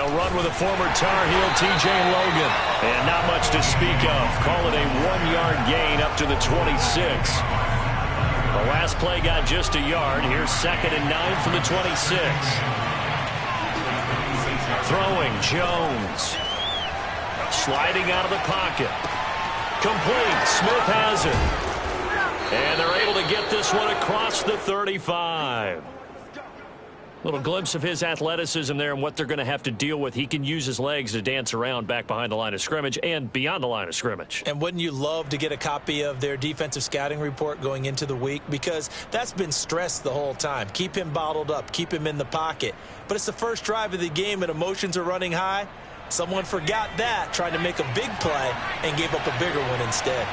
They'll run with a former Tar Heel, T.J. Logan. And not much to speak of. Call it a 1-yard gain up to the 26. The last play got just a yard. Here's 2nd and 9 from the 26. Throwing, Jones. Sliding out of the pocket. Complete. Smith has it. And they're able to get this one across the 35. Little glimpse of his athleticism there and what they're going to have to deal with. He can use his legs to dance around back behind the line of scrimmage and beyond the line of scrimmage. And wouldn't you love to get a copy of their defensive scouting report going into the week? Because that's been stressed the whole time. Keep him bottled up. Keep him in the pocket. But it's the first drive of the game and emotions are running high. Someone forgot that, trying to make a big play and gave up a bigger one instead.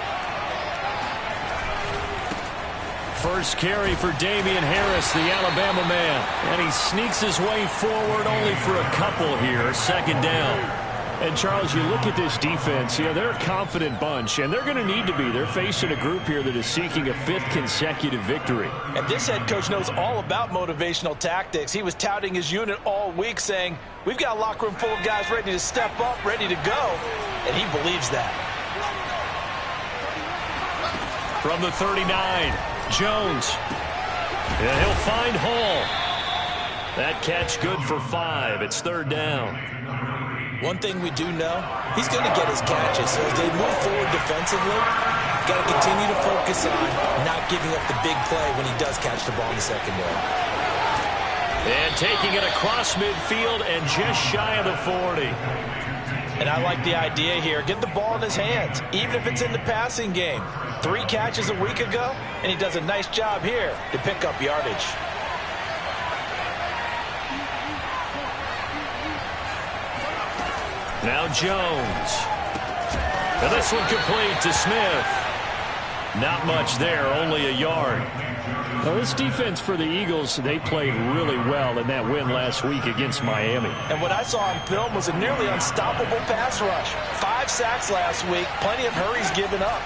First carry for Damian Harris, the Alabama man. And he sneaks his way forward only for a couple here. 2nd down. And, Charles, you look at this defense, they're a confident bunch, and they're going to need to be. They're facing a group here that is seeking a 5th consecutive victory. And this head coach knows all about motivational tactics. He was touting his unit all week, saying, we've got a locker room full of guys ready to step up, ready to go. And he believes that. From the 39. Jones. And he'll find Hall. That catch good for 5. It's 3rd down. One thing we do know, he's going to get his catches. So as they move forward defensively, got to continue to focus on not giving up the big play when he does catch the ball in the secondary. And taking it across midfield and just shy of the 40. And I like the idea here. Get the ball in his hands, even if it's in the passing game. 3 catches a week ago, and he does a nice job here to pick up yardage. Now Jones. And this one complete to Smith. Not much there, only a yard. Well, this defense for the Eagles, they played really well in that win last week against Miami. And what I saw on film was a nearly unstoppable pass rush. 5 sacks last week, plenty of hurries given up.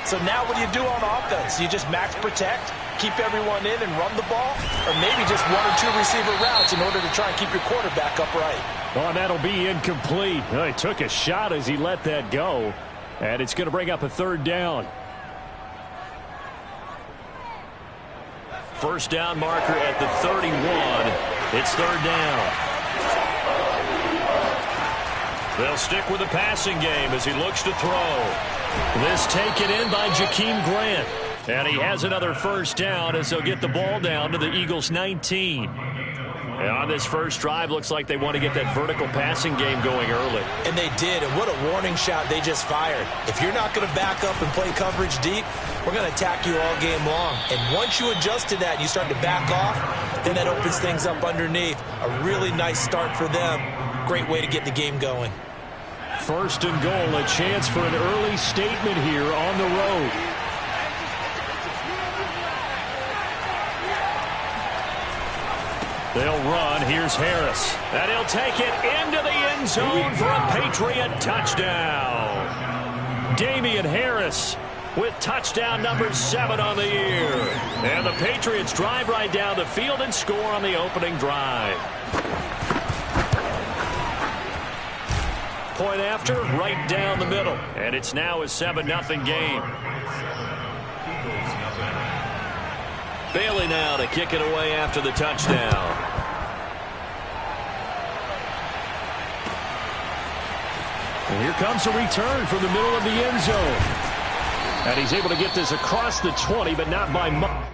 So now what do you do on offense? You just max protect, keep everyone in and run the ball, or maybe just 1 or 2 receiver routes in order to try and keep your quarterback upright. Oh, and that'll be incomplete. Well, he took a shot as he let that go, and it's going to bring up a 3rd down. First down marker at the 31. It's 3rd down. They'll stick with the passing game as he looks to throw. This taken in by Jakeem Grant. And he has another first down as they'll get the ball down to the Eagles' 19. And on this first drive, looks like they want to get that vertical passing game going early. And they did, and what a warning shot they just fired. If you're not going to back up and play coverage deep, we're going to attack you all game long. And once you adjust to that and you start to back off, then that opens things up underneath. A really nice start for them. Great way to get the game going. 1st and goal, a chance for an early statement here on the road. They'll run. Here's Harris. And he'll take it into the end zone for a Patriot touchdown. Damian Harris with touchdown number 7 on the year. And the Patriots drive right down the field and score on the opening drive. Point after, right down the middle. And it's now a 7-0 game. Bailey now to kick it away after the touchdown. And here comes a return from the middle of the end zone. And he's able to get this across the 20, but not by much.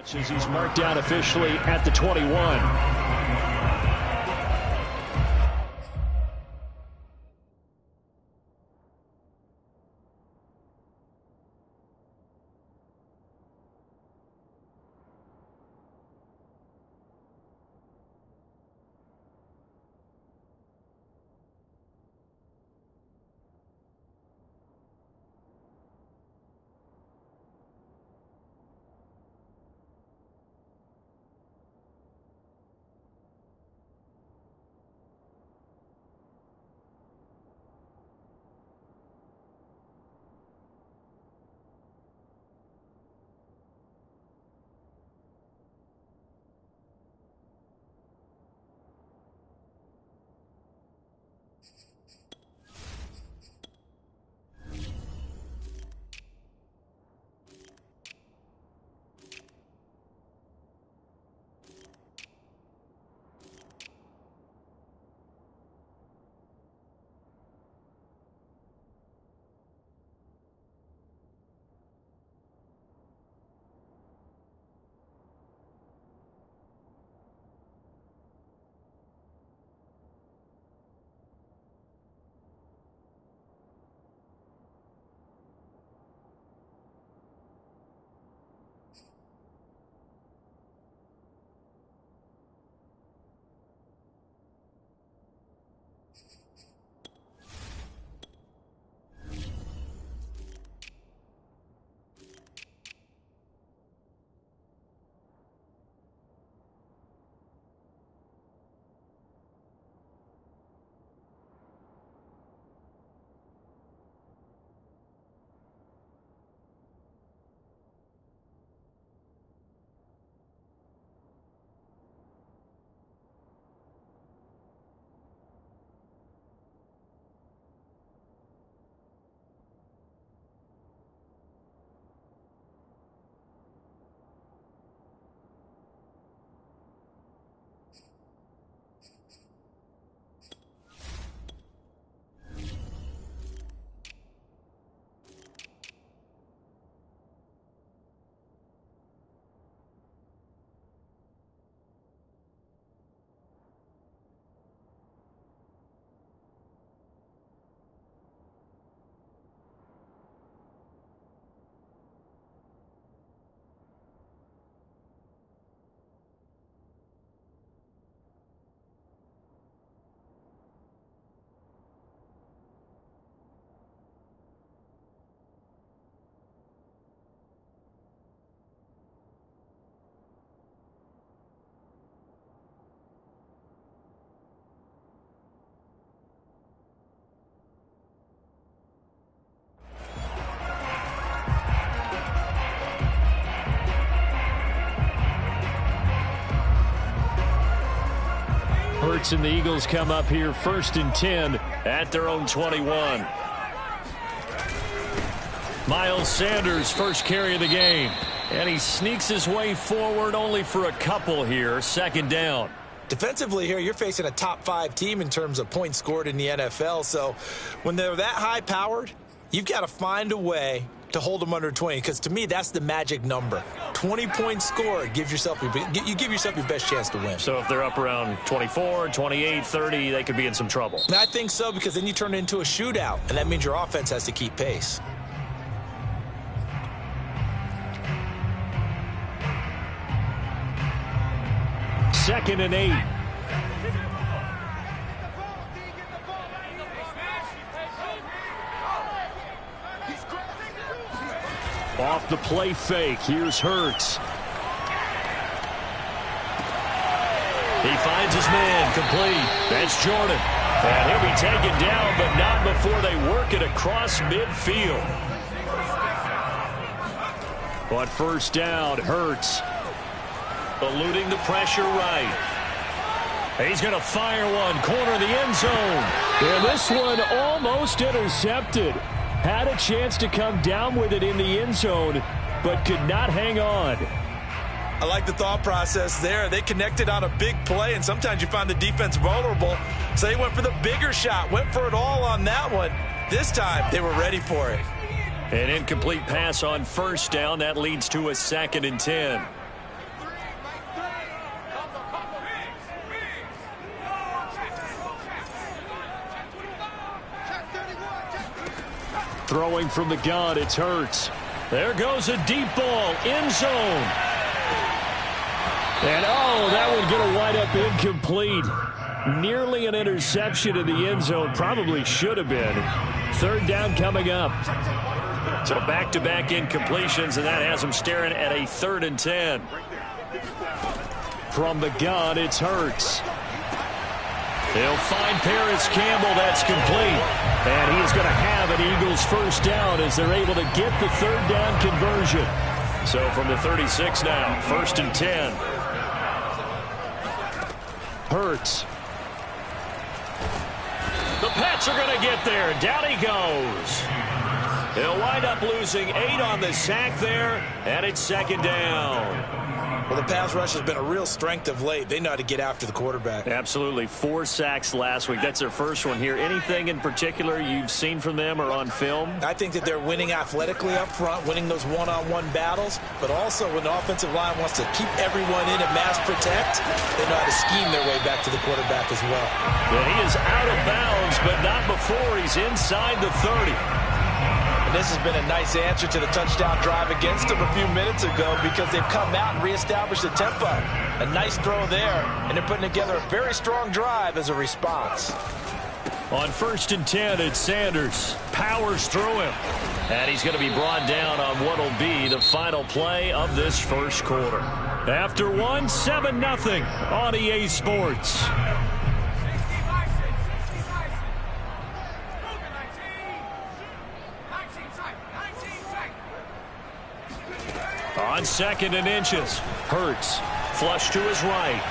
As he's marked down officially at the 21. Hurts and the Eagles come up here 1st and 10 at their own 21. Miles Sanders, first carry of the game. And he sneaks his way forward only for a couple here. 2nd down. Defensively here, you're facing a top 5 team in terms of points scored in the NFL. So when they're that high-powered, you've got to find a way to hold them under 20, because to me, that's the magic number. 20 points scored, you give yourself your best chance to win. So if they're up around 24, 28, 30, they could be in some trouble. And I think so, because then you turn it into a shootout, and that means your offense has to keep pace. Second and 8. Off the play fake, here's Hurts. He finds his man, complete. That's Jordan. And he'll be taken down, but not before they work it across midfield. But first down, Hurts. Eluding the pressure right. He's going to fire one, corner of the end zone. And this one almost intercepted. Had a chance to come down with it in the end zone, but could not hang on. I like the thought process there. They connected on a big play, and sometimes you find the defense vulnerable. So they went for the bigger shot, went for it all on that one. This time, they were ready for it. An incomplete pass on first down. That leads to a 2nd and 10. Throwing from the gun, it's Hurts. There goes a deep ball, end zone. And, oh, that one's going to wind up incomplete. Nearly an interception in the end zone. Probably should have been. Third down coming up. So back-to-back incompletions, and that has them staring at a 3rd and 10. From the gun, it's Hurts. He'll find Paris Campbell. That's complete. And he's going to have an Eagles first down as they're able to get the 3rd down conversion. So from the 36 now, 1st and 10. Hurts. The Pats are going to get there. Down he goes. He'll wind up losing 8 on the sack there, and it's 2nd down. Well, the pass rush has been a real strength of late. They know how to get after the quarterback. Absolutely. 4 sacks last week. That's their first one here. Anything in particular you've seen from them or on film? I think that they're winning athletically up front, winning those one-on-one battles, but also when the offensive line wants to keep everyone in and mass protect, they know how to scheme their way back to the quarterback as well. Yeah, he is out of bounds, but not before he's inside the 30. This has been a nice answer to the touchdown drive against them a few minutes ago because they've come out and reestablished the tempo. A nice throw there, and they're putting together a very strong drive as a response. On 1st and 10, it's Sanders. Powers through him. And he's going to be brought down on what will be the final play of this first quarter. After one, 7-0 on EA Sports. On 2nd and inches, Hurts, flush to his right.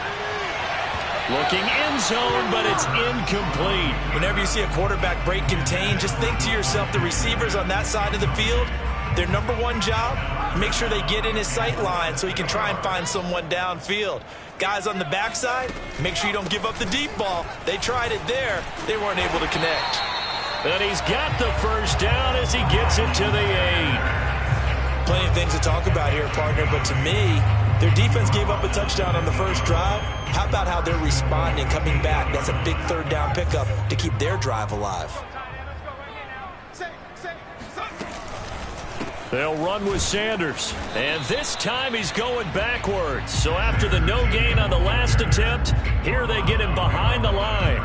Looking end zone, but it's incomplete. Whenever you see a quarterback break contain, just think to yourself, the receivers on that side of the field, their number one job, make sure they get in his sight line so he can try and find someone downfield. Guys on the backside, make sure you don't give up the deep ball. They tried it there. They weren't able to connect. And he's got the first down as he gets it to the 8. Plenty of things to talk about here, partner, but to me, their defense gave up a touchdown on the first drive. How about how they're responding, coming back? That's a big 3rd down pickup to keep their drive alive. They'll run with Sanders, and this time he's going backwards. So after the no gain on the last attempt, here they get him behind the line.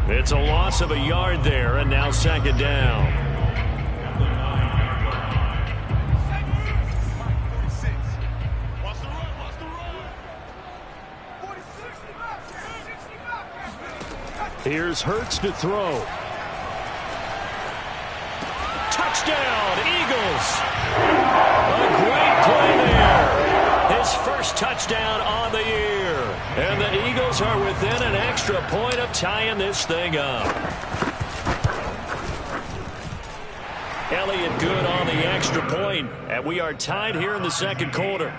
It's a loss of a yard there, and now 2nd down. Here's Hurts to throw. Touchdown, Eagles. A great play there. His first touchdown on the year. And the Eagles are within an extra point of tying this thing up. Elliott good on the extra point, and we are tied here in the 2nd quarter.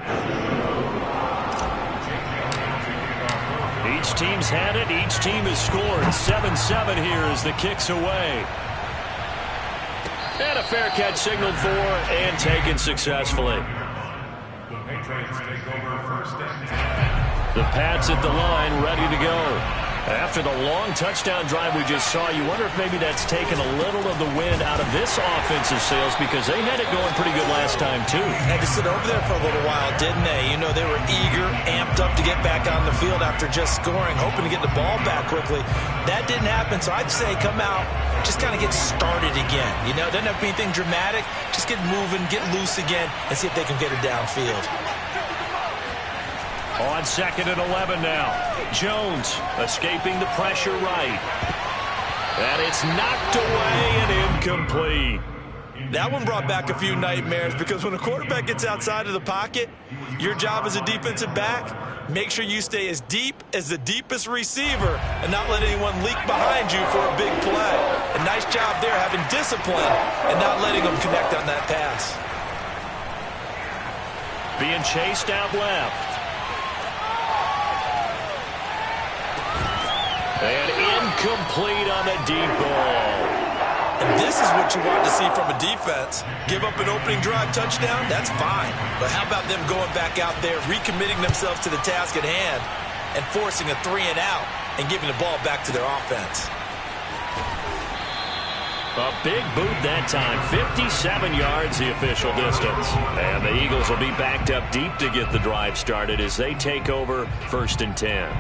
Each team's had it. Each team has scored. 7-7 here as the kick's away. And a fair catch signaled for and taken successfully. The Pats at the line, ready to go. After the long touchdown drive we just saw, you wonder if maybe that's taken a little of the wind out of this offensive sails because they had it going pretty good last time, too. Had to sit over there for a little while, didn't they? You know, they were eager, amped up to get back on the field after just scoring, hoping to get the ball back quickly. That didn't happen, so I'd say come out, just kind of get started again. You know, doesn't have to be anything dramatic. Just get moving, get loose again, and see if they can get it downfield. On 2nd and 11 now. Jones escaping the pressure right. And it's knocked away and incomplete. That one brought back a few nightmares because when a quarterback gets outside of the pocket, your job as a defensive back, make sure you stay as deep as the deepest receiver and not let anyone leak behind you for a big play. A nice job there having discipline and not letting them connect on that pass. Being chased out left. And incomplete on the deep ball. And this is what you want to see from a defense. Give up an opening drive touchdown, that's fine. But how about them going back out there, recommitting themselves to the task at hand, and forcing a 3-and-out and giving the ball back to their offense. A big boot that time. 57 yards the official distance. And the Eagles will be backed up deep to get the drive started as they take over 1st and 10.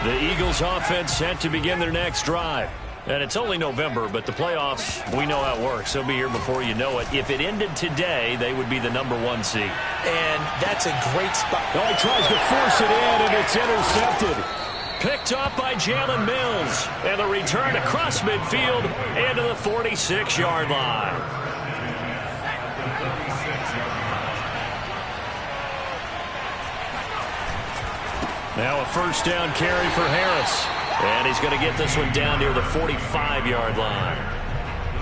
The Eagles offense set to begin their next drive. And it's only November, but the playoffs, we know how it works. They'll be here before you know it. If it ended today, they would be the #1 seed. And that's a great spot. Oh, he tries to force it in, and it's intercepted. Picked up by Jalen Mills. And the return across midfield into the 46-yard line. Now a 1st down carry for Harris. And he's going to get this one down near the 45-yard line.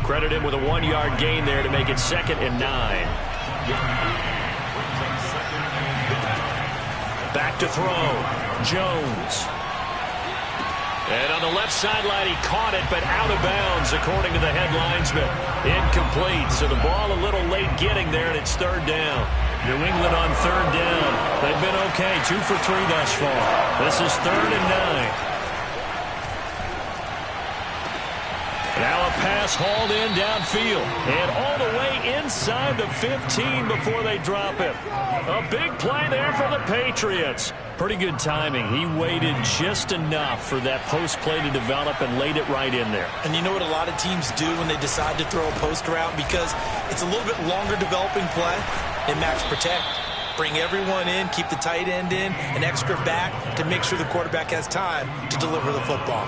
Credit him with a 1-yard gain there to make it 2nd and 9. Back to throw. Jones. And on the left sideline, he caught it, but out of bounds, according to the head linesman. Incomplete. So the ball a little late getting there, and it's 3rd down. New England on 3rd down. They've been okay, 2 for 3 thus far. This is 3rd and 9. Now a pass hauled in downfield. And all the way inside the 15 before they drop it. A big play there for the Patriots. Pretty good timing. He waited just enough for that post play to develop and laid it right in there. And you know what a lot of teams do when they decide to throw a post route? Because it's a little bit longer developing play. They max protect. Bring everyone in, keep the tight end in, an extra back to make sure the quarterback has time to deliver the football.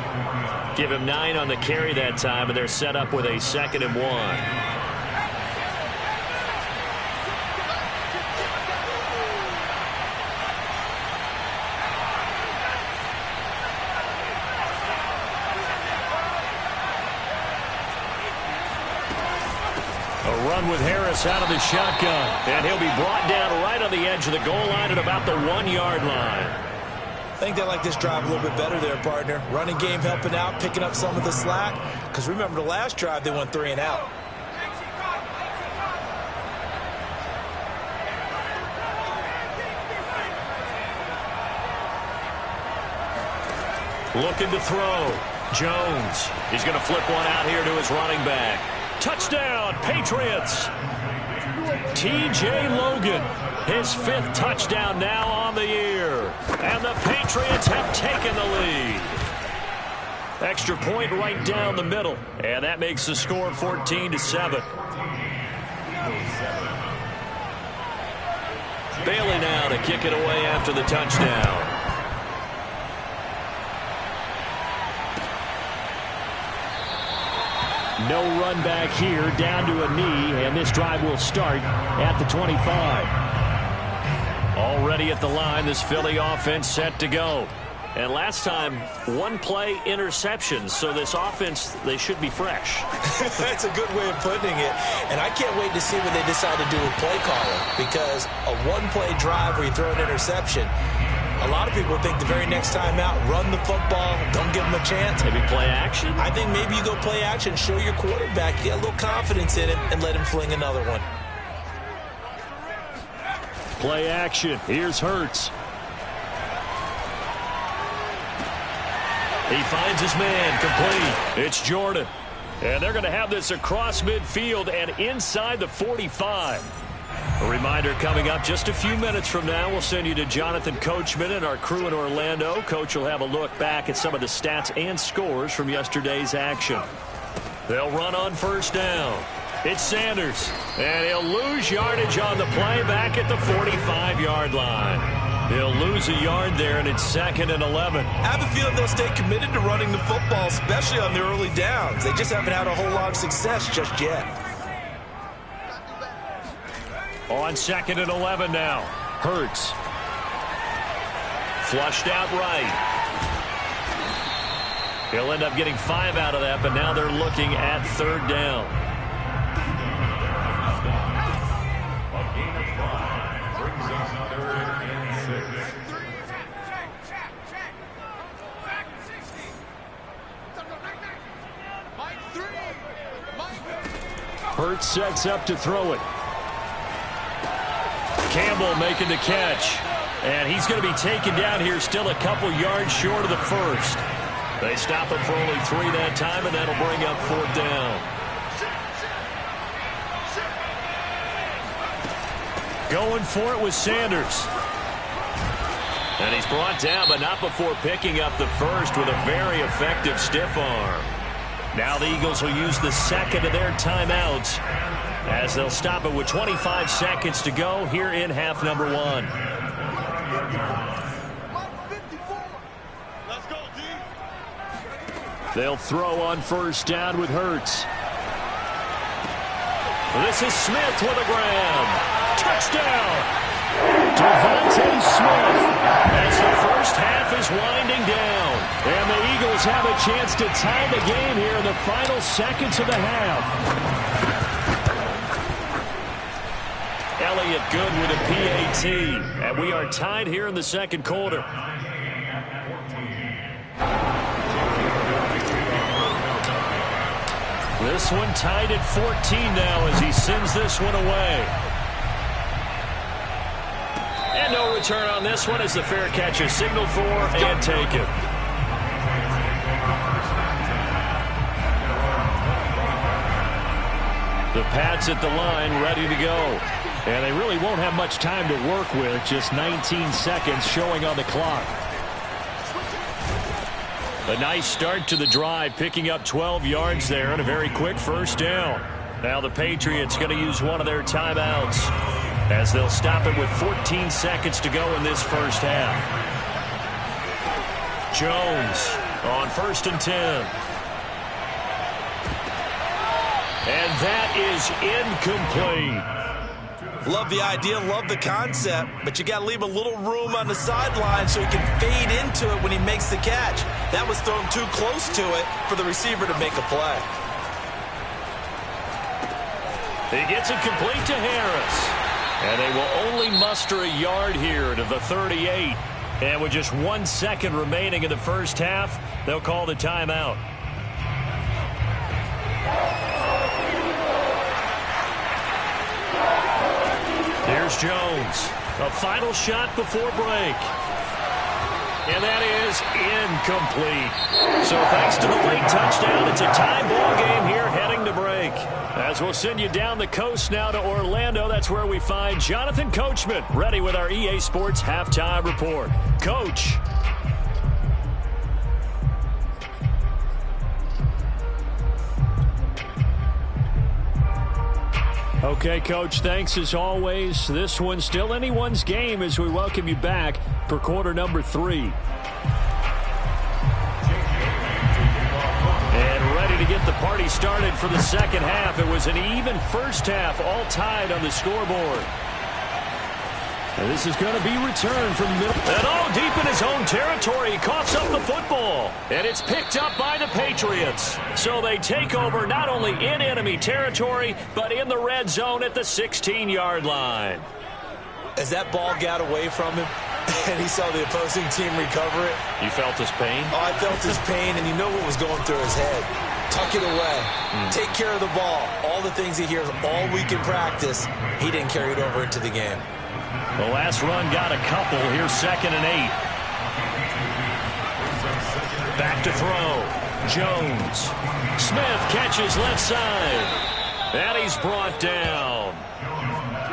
Give him 9 on the carry that time, and they're set up with a 2nd and 1. A run with Harris out of the shotgun, and he'll be brought down right on the edge of the goal line at about the 1-yard line. I think they like this drive a little bit better there, partner. Running game helping out, picking up some of the slack. Because remember the last drive, they went 3 and out. Looking to throw. Jones. He's going to flip one out here to his running back. Touchdown, Patriots. T.J. Logan, his 5th touchdown now on the year. And the Patriots have taken the lead. Extra point right down the middle. And that makes the score 14-7. Bailey now to kick it away after the touchdown. No run back here, down to a knee, and this drive will start at the 25. Already at the line, this Philly offense set to go. And last time, 1 play interception, so this offense, they should be fresh. That's a good way of putting it. And I can't wait to see what they decide to do with play calling, because a 1-play drive where you throw an interception, a lot of people think the very next time out, run the football, don't give them a chance. Maybe play action? I think maybe you go play action, show your quarterback, get a little confidence in him, and let him fling another one. Play action. Here's Hurts. He finds his man, complete. It's Jordan. And they're going to have this across midfield and inside the 45. A reminder coming up just a few minutes from now. We'll send you to Jonathan Coachman and our crew in Orlando. Coach will have a look back at some of the stats and scores from yesterday's action. They'll run on 1st down. It's Sanders. And he'll lose yardage on the play back at the 45-yard line. He'll lose a yard there, and it's 2nd and 11. I have a feeling they'll stay committed to running the football, especially on the early downs. They just haven't had a whole lot of success just yet. On 2nd and 11 now. Hurts. Flushed out right. He'll end up getting 5 out of that, but now they're looking at 3rd down. A gain of 5 brings us 3rd and 6. Hurts sets up to throw it. Campbell making the catch. And he's going to be taken down here still a couple yards short of the first. They stop him for only 3 that time, and that'll bring up 4th down. Going for it with Sanders. And he's brought down, but not before picking up the first with a very effective stiff arm. Now the Eagles will use the second of their timeouts as they'll stop it with 25 seconds to go here in half number 1. They'll throw on 1st down with Hurts. This is Smith with a grab. Touchdown! Devontae Smith as the first half is winding down. And the Eagles have a chance to tie the game here in the final seconds of the half. Elliott good with a PAT. And we are tied here in the second quarter. This one tied at 14 now as he sends this one away. And no return on this one as the fair catch is signaled for and taken. The Pats at the line ready to go. And they really won't have much time to work with. Just 19 seconds showing on the clock. A nice start to the drive, picking up 12 yards there and a very quick 1st down. Now the Patriots going to use one of their timeouts as they'll stop it with 14 seconds to go in this first half. Jones on 1st and 10. And that is incomplete. Love the idea, love the concept, but you got to leave a little room on the sideline so he can fade into it when he makes the catch. That was thrown too close to it for the receiver to make a play. He gets it complete to Harris. And they will only muster a yard here to the 38. And with just 1 second remaining in the first half, they'll call the timeout. Here's Jones. A final shot before break. And that is incomplete. So thanks to the late touchdown, it's a tie ball game here heading to break. As we'll send you down the coast now to Orlando, that's where we find Jonathan Coachman ready with our EA Sports Halftime Report. Coach. Okay, Coach, thanks as always. This one's still anyone's game as we welcome you back for quarter number 3. And ready to get the party started for the second half. It was an even first half, all tied on the scoreboard. And this is going to be returned from middle. And all deep in his own territory, he coughs up the football. And it's picked up by the Patriots. So they take over not only in enemy territory, but in the red zone at the 16-yard line. As that ball got away from him and he saw the opposing team recover it. You felt his pain? Oh, I felt his pain, and you know what was going through his head. Tuck it away. Take care of the ball. All the things he hears all week in practice, he didn't carry it over into the game. The last run got a couple. Here's 2nd and 8. Back to throw. Jones. Smith catches left side. And he's brought down.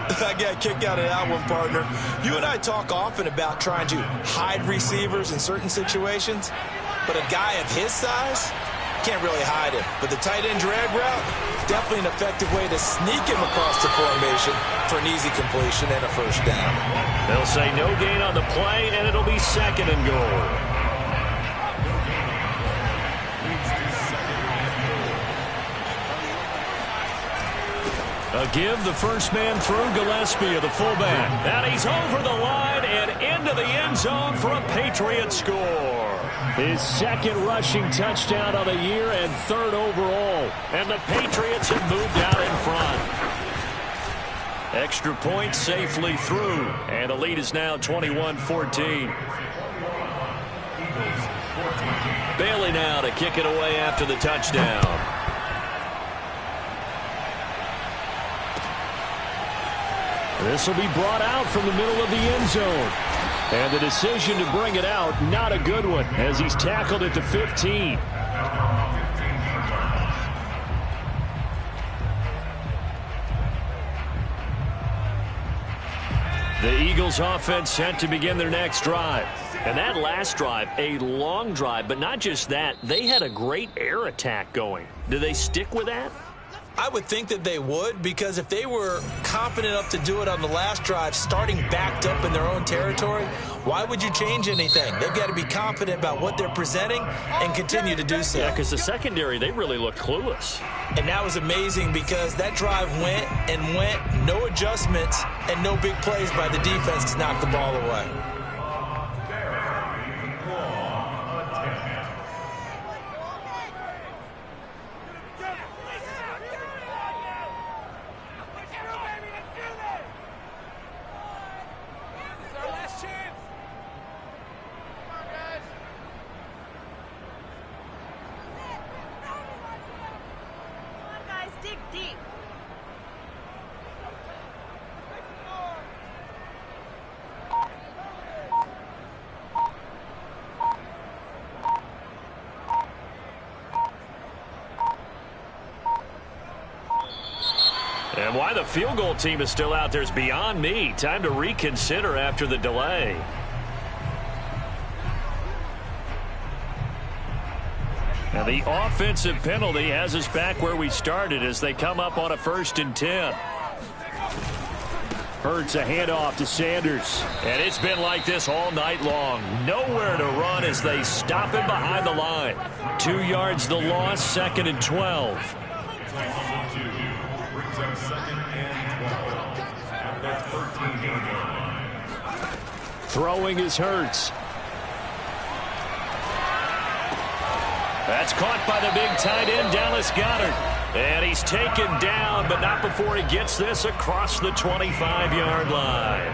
I got a kick out of that one, partner. You and I talk often about trying to hide receivers in certain situations, but a guy of his size can't really hide him. But the tight end drag route, definitely an effective way to sneak him across the formation for an easy completion and a first down. They'll say no gain on the play, and it'll be 2nd and goal. A give, the first man through, Gillespie of the fullback. And he's over the line and into the end zone for a Patriot score. His 2nd rushing touchdown of the year and 3rd overall. And the Patriots have moved out in front. Extra point safely through. And the lead is now 21-14. Bailey now to kick it away after the touchdown. This will be brought out from the middle of the end zone. And the decision to bring it out, not a good one, as he's tackled at the 15. The Eagles offense set to begin their next drive. And that last drive, a long drive, but not just that, they had a great air attack going. Do they stick with that? I would think that they would, because if they were confident enough to do it on the last drive, starting backed up in their own territory, why would you change anything? They've got to be confident about what they're presenting and continue to do so. Yeah, because the secondary, they really look clueless. And that was amazing because that drive went and went, no adjustments, and no big plays by the defense to knock the ball away. And why the field goal team is still out there is beyond me. Time to reconsider after the delay. And the offensive penalty has us back where we started as they come up on a 1st and 10. Hurts a handoff to Sanders. And it's been like this all night long. Nowhere to run as they stop him behind the line. 2 yards the loss, 2nd and 12. Throwing is Hurts. That's caught by the big tight end, Dallas Goedert. And he's taken down, but not before he gets this across the 25-yard line.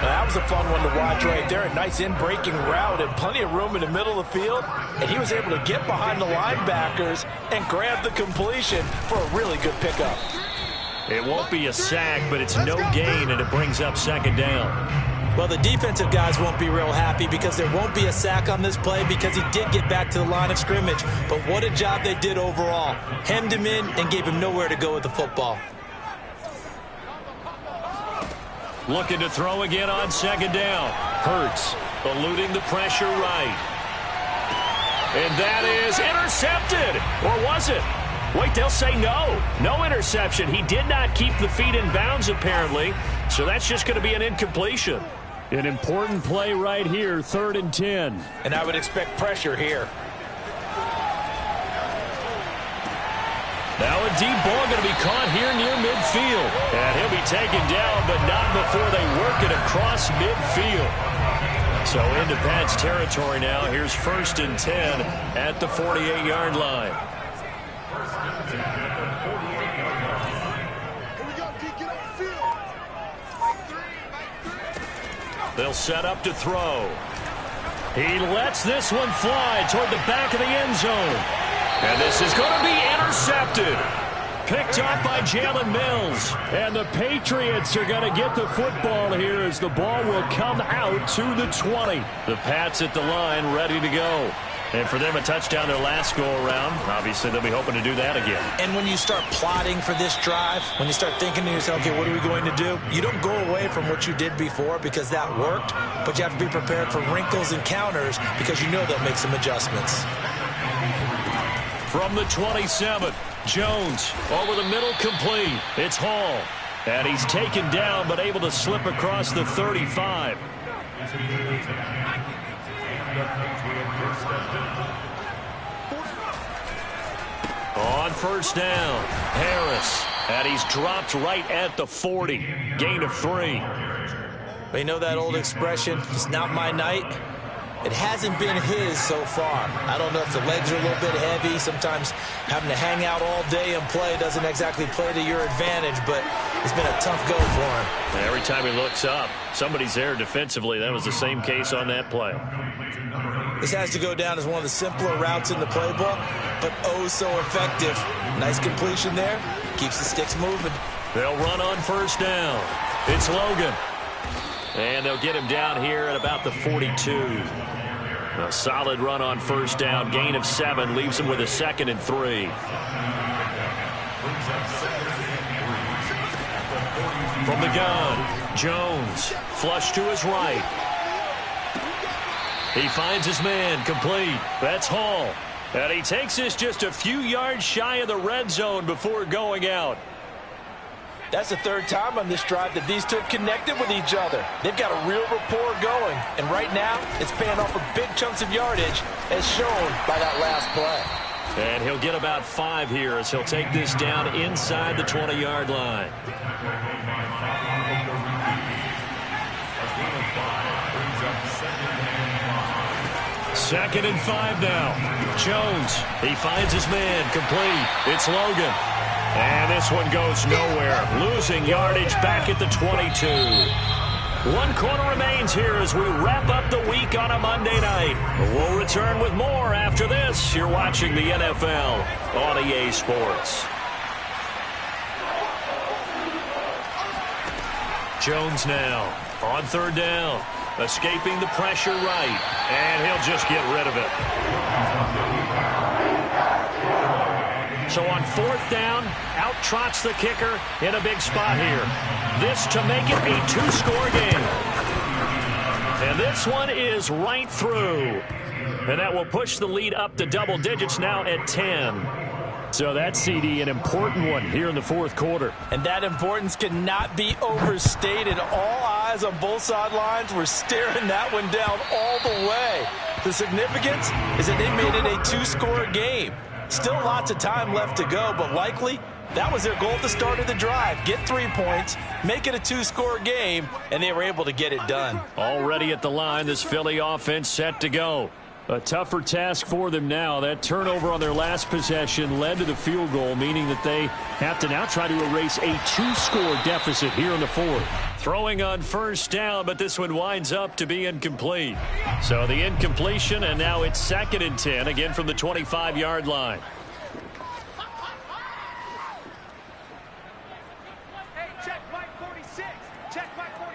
That was a fun one to watch right there. A nice in-breaking route and plenty of room in the middle of the field. And he was able to get behind the linebackers and grab the completion for a really good pickup. It won't be a sack, but it's no gain, and it brings up 2nd down. Well, the defensive guys won't be real happy because there won't be a sack on this play because he did get back to the line of scrimmage. But what a job they did overall. Hemmed him in and gave him nowhere to go with the football. Looking to throw again on 2nd down. Hurts eluding the pressure right. And that is intercepted. Or was it? Wait, they'll say no. No interception. He did not keep the feet in bounds, apparently. So that's just going to be an incompletion. An important play right here, 3rd and 10. And I would expect pressure here. Now a deep ball going to be caught here near midfield. And he'll be taken down, but not before they work it across midfield. So into Pat's territory now. Here's 1st and 10 at the 48-yard line. They'll set up to throw. He lets this one fly toward the back of the end zone. And this is going to be intercepted. Picked up by Jalen Mills. And the Patriots are going to get the football here as the ball will come out to the 20. The Pats at the line ready to go. And for them, a touchdown their last go-around. Obviously, they'll be hoping to do that again. And when you start plotting for this drive, when you start thinking to yourself, okay, what are we going to do? You don't go away from what you did before because that worked, but you have to be prepared for wrinkles and counters because you know they'll make some adjustments. From the 27, Jones over the middle, complete. It's Hall. And he's taken down but able to slip across the 35. On 1st down, Harris. And he's dropped right at the 40. Gain of 3. But you know that old expression, it's not my night? It hasn't been his so far. I don't know if the legs are a little bit heavy. Sometimes having to hang out all day and play doesn't exactly play to your advantage, but it's been a tough go for him. And every time he looks up, somebody's there defensively. That was the same case on that play. This has to go down as one of the simpler routes in the playbook, but oh so effective. Nice completion there. Keeps the sticks moving. They'll run on 1st down. It's Logan. And they'll get him down here at about the 42. A solid run on first down. Gain of 7 leaves him with a 2nd and 3. From the gun, Jones, flush to his right. He finds his man, complete. That's Hall. And he takes this just a few yards shy of the red zone before going out. That's the 3rd time on this drive that these two have connected with each other. They've got a real rapport going. And right now, it's paying off with big chunks of yardage, as shown by that last play. And he'll get about 5 here as he'll take this down inside the 20-yard line. Second and 5 now. Jones, he finds his man, complete. It's Logan. And this one goes nowhere. Losing yardage back at the 22. 1 quarter remains here as we wrap up the week on a Monday night. We'll return with more after this. You're watching the NFL on EA Sports. Jones now on 3rd down. Escaping the pressure right. And he'll just get rid of it. So on 4th down, out trots the kicker in a big spot here. This to make it a 2-score game. And this one is right through. And that will push the lead up to double digits now at 10. So that, CD, an important one here in the 4th quarter. And that importance cannot be overstated. All eyes on both sidelines were staring that one down all the way. The significance is that they made it a 2-score game. Still lots of time left to go, but likely that was their goal at the start of the drive. Get 3 points, make it a 2-score game, and they were able to get it done. Already at the line, this Philly offense set to go. A tougher task for them now. That turnover on their last possession led to the field goal, meaning that they have to now try to erase a 2-score deficit here in the 4th. Throwing on first down, but this one winds up to be incomplete. So the incompletion, and now it's 2nd and 10, again from the 25-yard line. Hey, check white 46. Check white 46.